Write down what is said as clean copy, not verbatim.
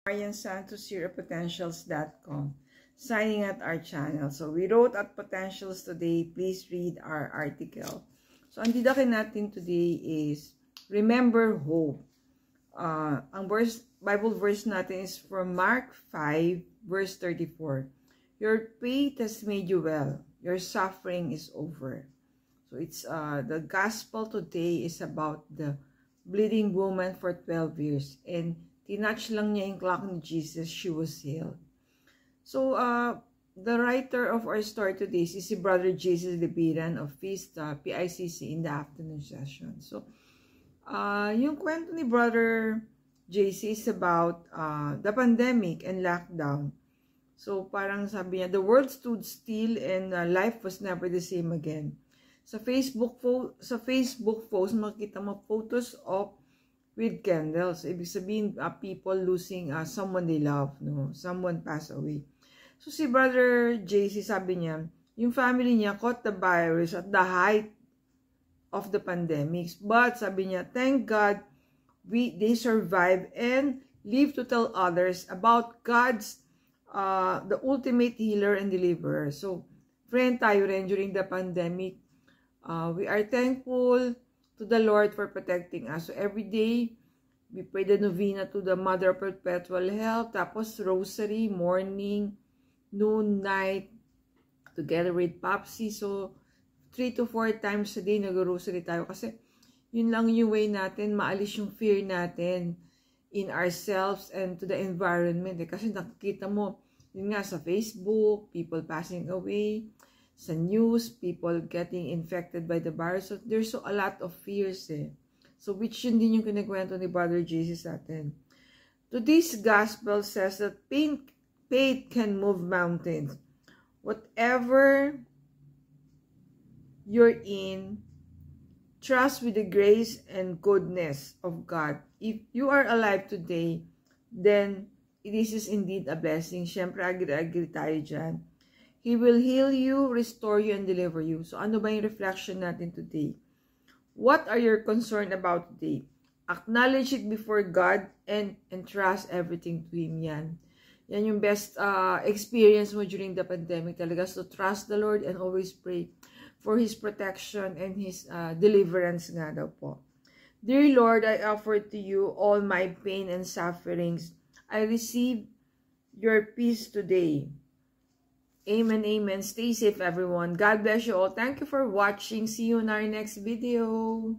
Marian Santos here at potentials.com, signing at our channel. So we wrote at Potentials today. Please read our article. So ang didakin natin today is remember hope. Ang Bible verse natin is from Mark 5 verse 34. Your faith has made you well. Your suffering is over. So it's the gospel today is about the bleeding woman for 12 years, and tinatch lang niya yung clock ni Jesus, she was healed. So, the writer of our story today is si Brother Jesus Libiran of Feast PICC in the afternoon session. So, yung kwento ni Brother JC is about the pandemic and lockdown. So, parang sabi niya, the world stood still and life was never the same again. Sa Facebook post, makikita mo photos of with candles. Ibig sabihin, people losing someone they love, no? Someone passed away. So, si Brother JC, sabi niya, yung family niya caught the virus at the height of the pandemic. But, sabi niya, thank God, they survived and live to tell others about God's, the ultimate healer and deliverer. So, friend tayo rin during the pandemic. We are thankful to the Lord for protecting us. So, every day, we pray the novena to the Mother of Perpetual Help. Tapos, rosary, morning, noon, night, together with Popsy. So, 3 to 4 times a day, nag-rosary tayo. Kasi, yun lang yung way natin, maalis yung fear natin in ourselves and to the environment. Kasi nakikita mo, yun nga, sa Facebook, people passing away, sa news, people getting infected by the virus. So, there's a lot of fears So, which yun din yung kinikwento ni Brother Jesus sa atin. Today's gospel says that faith can move mountains. Whatever you're in, trust with the grace and goodness of God. If you are alive today, then this is indeed a blessing. Siyempre, agree tayo dyan. He will heal you, restore you, and deliver you. So, ano ba yung reflection natin today? What are you concerned about today? Acknowledge it before God and entrust everything to Him. Yan yung best experience mo during the pandemic talaga. So, trust the Lord and always pray for His protection and His deliverance nga daw po. Dear Lord, I offer to you all my pain and sufferings. I receive your peace today. Amen, amen. Stay safe, everyone. God bless you all. Thank you for watching. See you in our next video.